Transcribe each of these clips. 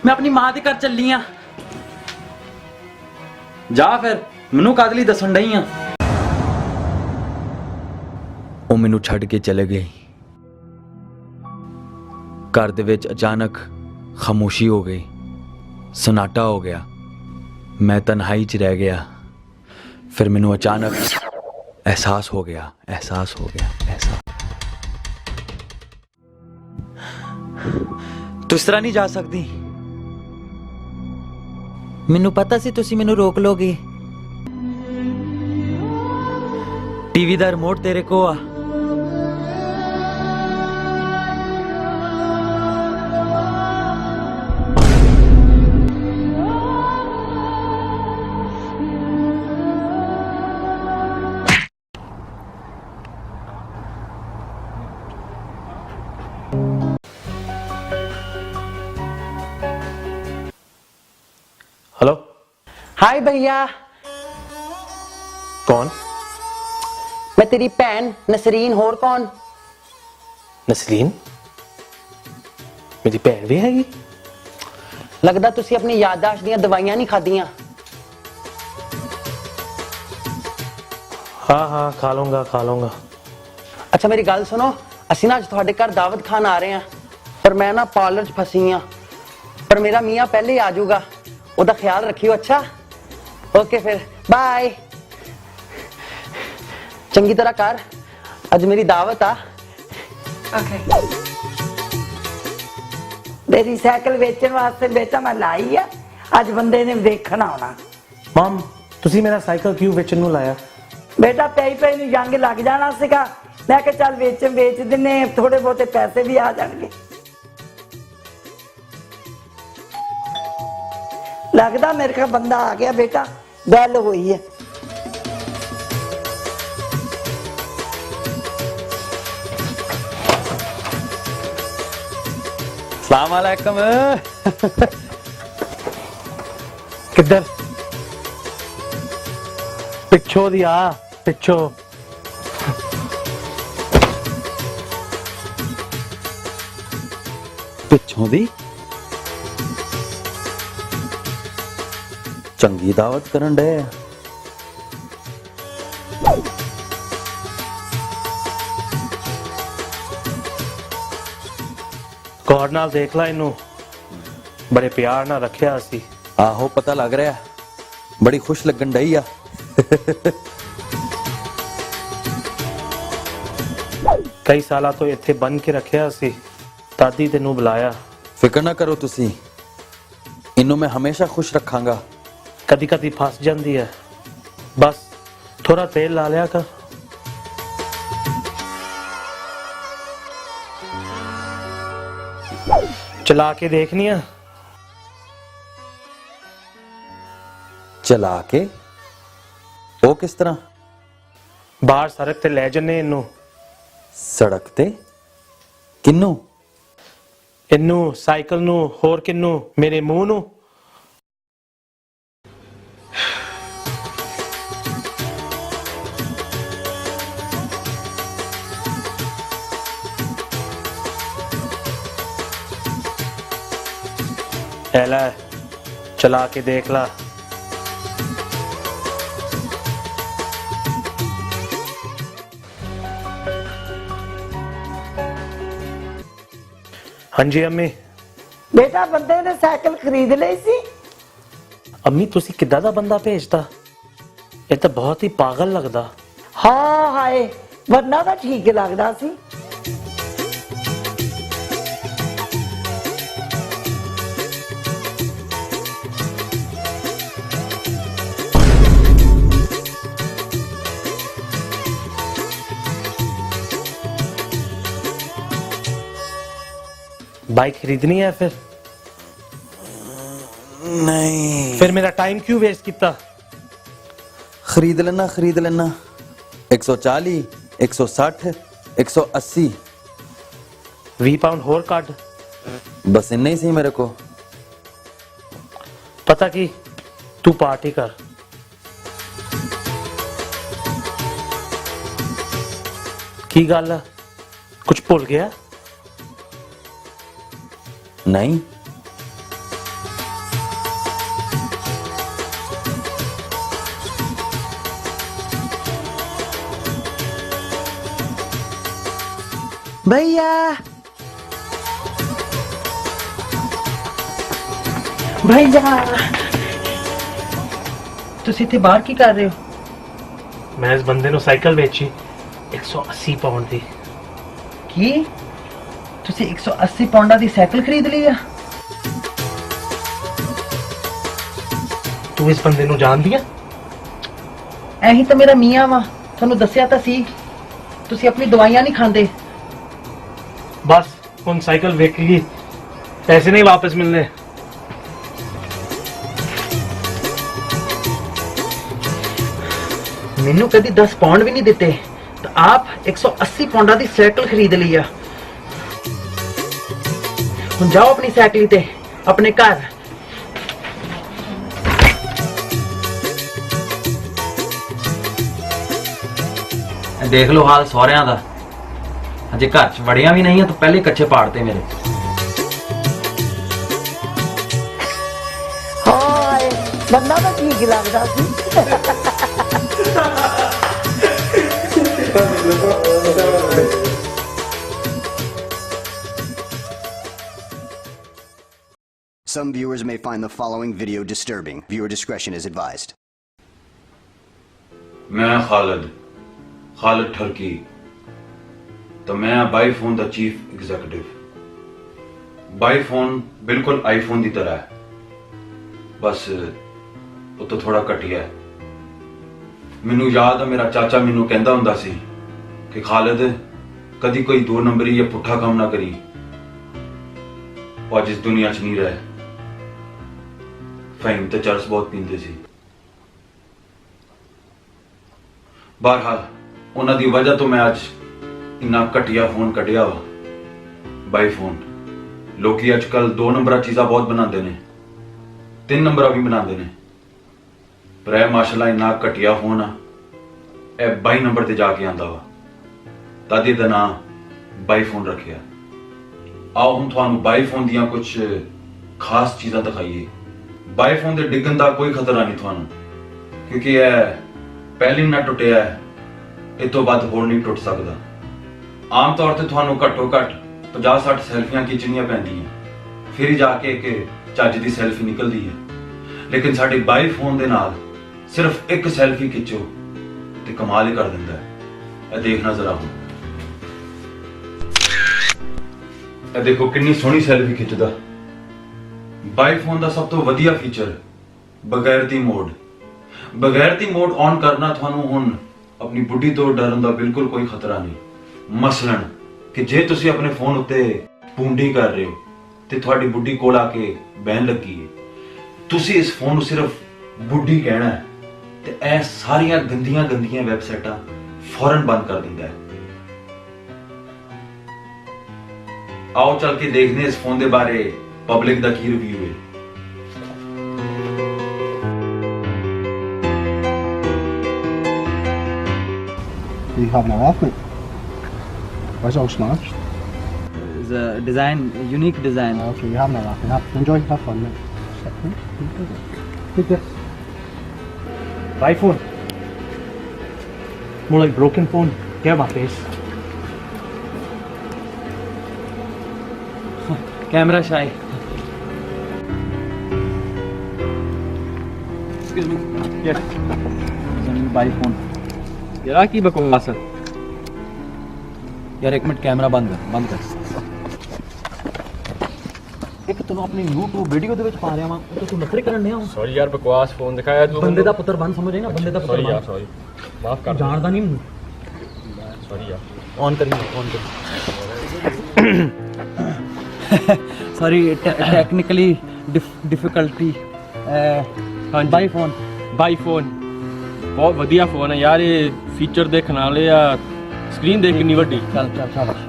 मैं अपनी मां दे घर चली हाँ। जा फिर, मैनू काहदे लई दस्सण डई हाँ। ਉਹ ਮੈਨੂੰ ਛੱਡ ਕੇ ਚਲੇ ਗਈ। ਘਰ ਦੇ ਵਿੱਚ ਅਚਾਨਕ ਖਾਮੋਸ਼ੀ ਹੋ ਗਈ, ਸਨਾਟਾ ਹੋ ਗਿਆ। ਮੈਂ ਤਨਹਾਈ 'ਚ ਰਹਿ ਗਿਆ। ਫਿਰ ਮੈਨੂੰ ਅਚਾਨਕ ਅਹਿਸਾਸ ਹੋ ਗਿਆ। ਤੂੰ ਇਸ ਤਰ੍ਹਾਂ ਨਹੀਂ ਜਾ ਸਕਦੀ। ਮੈਨੂੰ ਪਤਾ ਸੀ ਤੁਸੀਂ ਮੈਨੂੰ ਰੋਕ ਲੋਗੇ। ਟੀਵੀ ਦਾ ਰਿਮੋਟ ਤੇਰੇ ਕੋ ਆ। हेलो। हाय भैया। कौन? मैं तेरी भैन नसरीन, होर कौन? नसरीन? मेरी भैन भी हैगी? लगदा तुसी अपनी याददाश्त दियां दवाइयां नहीं खादियां। हाँ खा लूंगा। अच्छा मेरी गल सुनो, असीं ना अज तुहाडे घर दावत खान आ रहे हैं, पर मैं ना पार्लर च फसी हाँ। पर मेरा मियाँ पहले ही आ जाऊगा, ओदा ख्याल रखियो। अच्छा ओके फिर बाय। चंगी तरह कर, अज मेरी दावत आ। ओके। मेरी साइकिल बेचने वास्ते बेटा मैं लाई है, अज बंदे ने देखना आना। मम तुसी मेरा साइकिल क्यों बेचन नूं लाया? बेटा पई नूं जंग लग जाना सीगा, मैं कहा चल बेच दिने, थोड़े बहुते पैसे भी आ जाएंगे। लगदा मेरे का बंदा आ गया बेटा, गल हुई है। सलाम अलैकुम। किधर? पिछो दी आ, पिछो। पिछों दी चंगी दावत करन डे। गौर नाल देख ला इनू, बड़े प्यार नाल रखिया सी। आहो पता लग रहा है, बड़ी खुश लगन डई आ। कई साल तो इत्थे बन के रखिया सी, दादी तेनू बुलाया। फिक्र ना करो तुसी, इनू मैं हमेशा खुश रखांगा। कदी कदी फस जाती है, बस थोड़ा तेल ला लिया कर। चला के देखनी है। चला के वो किस तरह? बाहर सड़क ते ले जन्ने इनू। सड़क ते किन्नू? इनू साइकिल नू, होर किन्नू? मेरे मुंह नू। एला चला के देख ला। हाँ जी अम्मी। बेटा बंदे ने साइकिल खरीद ली सी। अम्मी तुसी किद्दां दा बंदा भेजता? ये तो बहुत ही पागल लगदा। हाँ हाय, वरना तो ठीक लगदा सी। बाइक खरीदनी है फिर? नहीं। फिर मेरा टाइम क्यों वेस्ट किया? खरीद लेना 140, 160, 180। 20 पाउंड होर काट। बस इन्ना ही सी मेरे को। पता की तू पार्टी कर। की गल है, कुछ भूल गया? नहीं भैया भैया ਤੁਸੀਂ ਇੱਥੇ ਬਾਹਰ ਕੀ ਕਰ ਰਹੇ ਹੋ? ਮੈਂ ਇਸ ਬੰਦੇ ਨੂੰ ਸਾਈਕਲ ਵੇਚੀ 180 ਪਾਉਂਡ ਦੀ। ਕੀ ਤੁਸੀਂ 180 ਪੌਂਡਾਂ ਦੀ ਸਾਈਕਲ ਖਰੀਦ ਲਈ ਆ? ਤੂੰ ਇਸ ਬੰਦੇ ਨੂੰ ਜਾਣਦੀ ਆ? ਇਹੀ ਤਾਂ ਮੇਰਾ ਮੀਆਂ ਵਾ, ਤੁਹਾਨੂੰ ਦੱਸਿਆ ਤਾਂ ਸੀ। ਤੁਸੀਂ ਆਪਣੀ ਦਵਾਈਆਂ ਨਹੀਂ ਖਾਂਦੇ। ਬਸ ਹੁਣ ਸਾਈਕਲ ਵੇਚ ਲਈ, ਪੈਸੇ ਨਹੀਂ ਵਾਪਸ ਮਿਲਨੇ। ਮੈਨੂੰ ਕਦੀ 10 ਪੌਂਡ ਵੀ ਨਹੀਂ ਦਿੱਤੇ ਤਾਂ ਆਪ 180 ਪੌਂਡਾਂ ਦੀ ਸਾਈਕਲ ਖਰੀਦ ਲਈ ਆ। ਹੁਣ ਜਾਓ ਆਪਣੀ ਸਾਈਕਲ ਤੇ ਆਪਣੇ ਘਰ। ਦੇਖ ਲਓ ਹਾਲ ਸਹੁਰਿਆਂ ਦਾ, ਅਜੇ ਘਰ 'ਚ ਵੜਿਆ ਵੀ ਨਹੀਂ ਆ ਤਾਂ ਪਹਿਲੇ ਕੱਚੇ ਪਾੜਤੇ ਮੇਰੇ। ਹਾਏ ਬੰਦਾ ਤਾਂ ਠੀਕ ਲੱਗਦਾ ਸੀ। Some viewers may find the following video disturbing. Viewer discretion is advised. ਮੈਂ ਖਾਲਿਦ ਠਰਕੀ ਤਾਂ ਮੈਂ ਬਾਈਫੋਨ ਦਾ ਚੀਫ ਐਗਜ਼ੀਕਿਊਟਿਵ। ਬਾਈਫੋਨ ਬਿਲਕੁਲ ਆਈਫੋਨ ਦੀ ਤਰ੍ਹਾਂ ਹੈ, ਬਸ ਉਹ ਤੋਂ ਥੋੜਾ ਘਟੀਆ ਹੈ। ਮੈਨੂੰ ਯਾਦ ਆ ਮੇਰਾ ਚਾਚਾ ਮੈਨੂੰ ਕਹਿੰਦਾ ਹੁੰਦਾ ਸੀ ਕਿ ਖਾਲਿਦ ਕਦੀ ਕੋਈ 2 ਨੰਬਰੀ ਜਾਂ ਪੁੱਠਾ ਕੰਮ ਨਾ ਕਰੀ, ਉਹ ਅੱਜ ਇਸ ਦੁਨੀਆ 'ਚ ਨਹੀਂ ਰਹੇ। ਫਹੀਮ ਤੇ ਚਰਸ ਬਹੁਤ ਪੀਂਦੇ ਸੀ। ਬਹਰਹਾਲ ਉਹਨਾਂ ਦੀ ਵਜ੍ਹਾ ਤੋਂ ਮੈਂ ਅੱਜ ਇੰਨਾ ਘਟੀਆ ਫੋਨ ਕੱਢਿਆ ਵਾ, ਬਾਈਫੋਨ। ਲੋਕੀ ਅੱਜ ਕੱਲ 2 ਨੰਬਰਾਂ ਚੀਜ਼ਾਂ ਬਹੁਤ ਬਣਾਉਂਦੇ ਨੇ, 3 ਨੰਬਰਾਂ ਵੀ ਬਣਾਉਂਦੇ ਨੇ, ਪਰ ਇਹ ਮਾਸ਼ਾਅੱਲਾ ਇੰਨਾ ਘਟੀਆ ਫੋਨ ਆ, ਇਹ 22 ਨੰਬਰ ਤੇ ਜਾ ਕੇ ਆਂਦਾ ਵਾ। ਤਦ ਇਹਦਾ ਨਾਂ ਬਾਈਫੋਨ ਰੱਖਿਆ। ਆਓ ਹੁਣ ਤੁਹਾਨੂੰ ਬਾਈਫੋਨ ਦੀਆਂ ਕੁਝ ਖਾਸ ਚੀਜ਼ਾਂ ਦਿਖਾਈਏ। ਬਾਈਫੋਨ ਦੇ ਡਿੱਗਣ ਦਾ ਕੋਈ ਖਤਰਾ ਨਹੀਂ ਤੁਹਾਨੂੰ, ਕਿਉਂਕਿ ਇਹ ਪਹਿਲੀ ਨਾ ਟੁੱਟਿਆ ਹੈ, ਇਹ ਤੋਂ ਬਾਅਦ ਹੋਰ ਨਹੀਂ ਟੁੱਟ ਸਕਦਾ। ਆਮ ਤੌਰ ਤੇ ਤੁਹਾਨੂੰ ਘੱਟੋ ਘੱਟ 50-60 ਸੈਲਫੀਆਂ ਖਿੱਚਣੀਆਂ ਪੈਂਦੀਆਂ, ਫਿਰ ਹੀ ਜਾ ਕੇ ਇੱਕ ਚੱਜ ਦੀ ਸੈਲਫੀ ਨਿਕਲਦੀ ਹੈ। ਲੇਕਿਨ ਸਾਡੇ ਬਾਈਫੋਨ ਦੇ ਨਾਲ ਸਿਰਫ ਇੱਕ ਸੈਲਫੀ ਖਿੱਚੋ ਤੇ ਕਮਾਲ ਹੀ ਕਰ ਦਿੰਦਾ ਹੈ। ਇਹ ਦੇਖਣਾ ਜ਼ਰਾ ਹੁਣ, ਇਹ ਦੇਖੋ ਕਿੰਨੀ ਸੋਹਣੀ ਸੈਲਫੀ ਖਿੱਚਦਾ। ਬਾਈਫੋਨ ਦਾ ਸਭ ਤੋਂ ਵਧੀਆ ਫੀਚਰ ਬਗੈਰਤੀ ਮੋਡ। ਬਗੈਰਤੀ ਮੋਡ ਔਨ ਕਰਨਾ ਤੁਹਾਨੂੰ ਹੁਣ ਆਪਣੀ ਬੁੱਢੀ ਤੋਂ ਡਰਨ ਦਾ ਬਿਲਕੁਲ ਕੋਈ ਖਤਰਾ ਨਹੀਂ। ਮਸਲਨ ਕਿ ਜੇ ਤੁਸੀਂ ਆਪਣੇ ਫੋਨ ਉੱਤੇ ਪੂੰਡੀ ਕਰ ਰਹੇ ਹੋ ਤੇ ਤੁਹਾਡੀ ਬੁੱਢੀ ਕੋਲ ਆ ਕੇ ਬਹਿਣ ਲੱਗੀ ਹੈ, ਤੁਸੀਂ ਇਸ ਫੋਨ ਨੂੰ ਸਿਰਫ ਬੁੱਢੀ ਕਹਿਣਾ ਹੈ ਤੇ ਇਹ ਸਾਰੀਆਂ ਗੰਦੀਆਂ ਵੈਬਸਾਈਟਾਂ ਫੌਰਨ ਬੰਦ ਕਰ ਦਿੰਦਾ ਹੈ। ਆਓ ਚੱਲ ਕੇ ਦੇਖਦੇ ਹਾਂ ਇਸ ਫੋਨ ਦੇ ਬਾਰੇ ਪਬਲਿਕ ਦਾ ਕੀ ਰਿਵਿਊ ਹੈ। Die haben er auch mit. Was auch smart. The design, unique design. Okay, die haben er auch. Enjoy, have fun. Bitte. iPhone. More like broken phone. Get my face. Camera shy. Excuse me. Yes. By phone. यार की बकवास है। यार एक minute camera बंद कर। ਇੱਕ ਤੈਨੂੰ ਆਪਣੀ YouTube ਵੀਡੀਓ ਦੇ ਵਿੱਚ ਪਾ ਰਿਹਾ ਵਾਂ, ਉਹ ਤੂੰ ਨਖਰੇ ਕਰਨ ਡਿਆ ਵਾਂ। ਸੌਰੀ ਯਾਰ ਬਕਵਾਸ ਫੋਨ ਦਿਖਾਇਆ ਤੂੰ ਬੰਦੇ ਦਾ ਪੁੱਤਰ ਬਣ ਸਮਝ ਆਈ ਨਾ, ਬੰਦੇ ਦਾ ਪੁੱਤਰ ਸੌਰੀ ਯਾਰ ਬਣ। ਸੌਰੀ ਮਾਫ ਕਰ ਜਾਣਦਾ ਨਹੀਂ ਮੈਨੂੰ। ਸੌਰੀ ਯਾਰ ਔਨ ਕਰੀ। सॉरी टेक्निकली डिफिकल्टी ਹਾਂਜੀ बाई फोन। ਬਾਈ ਫੋਨ ਬਹੁਤ ਵਧੀਆ ਫੋਨ ਹੈ ਯਾਰ। ਇਹ ਫੀਚਰ ਦੇਖਣ ਵਾਲੇ ਆ, ਸਕਰੀਨ ਦੇਖ ਕਿੰਨੀ ਵੱਡੀ। चल शाबाश।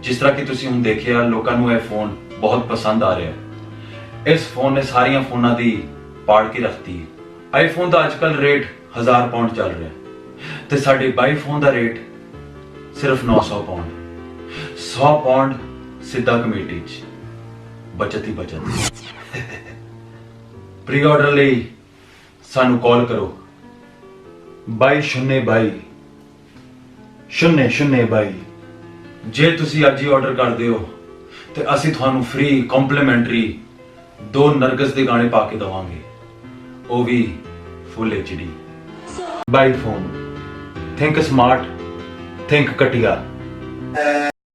ਜਿਸ ਤਰ੍ਹਾਂ ਕਿ ਤੁਸੀਂ ਹੁਣ ਦੇਖਿਆ, ਲੋਕਾਂ ਨੂੰ ਇਹ ਫੋਨ ਬਹੁਤ ਪਸੰਦ ਆ ਰਿਹਾ ਹੈ। ਇਸ ਫੋਨ ਨੇ ਸਾਰੀਆਂ ਫੋਨਾਂ ਦੀ ਪਾੜ ਕੇ ਰੱਖਤੀ ਹੈ। ਆਈਫੋਨ ਦਾ ਅੱਜਕੱਲ ਰੇਟ 1000 ਪਾਉਂਡ ਚੱਲ ਰਿਹਾ ਹੈ ਤੇ ਸਾਡੇ ਬਾਈਫੋਨ ਦਾ ਰੇਟ ਸਿਰਫ 900 ਪਾਉਂਡ। 100 ਪਾਉਂਡ ਸਿੱਧਾ ਕਮੇਟੀ 'ਚ, ਬਚਤ ਹੀ ਬਚਤ। ਪ੍ਰੀ ਆਰਡਰ ਲਈ ਸਾਨੂੰ ਕਾਲ ਕਰੋ 2202 0022 ਜੇ ਤੁਸੀਂ ਅੱਜ ਹੀ ਆਰਡਰ ਕਰਦੇ ਹੋ ਤੇ ਅਸੀਂ ਤੁਹਾਨੂੰ ਫ੍ਰੀ ਕੰਪਲੀਮੈਂਟਰੀ 2 ਨਰਗਸ ਦੇ ਗਾਣੇ ਪਾ ਕੇ ਦਵਾਂਗੇ, ਉਹ ਵੀ ਫੁੱਲ HD। ਬਾਈ ਫੋਨ, ਥਿੰਕ ਸਮਾਰਟ, ਥਿੰਕ ਘਟੀਆ।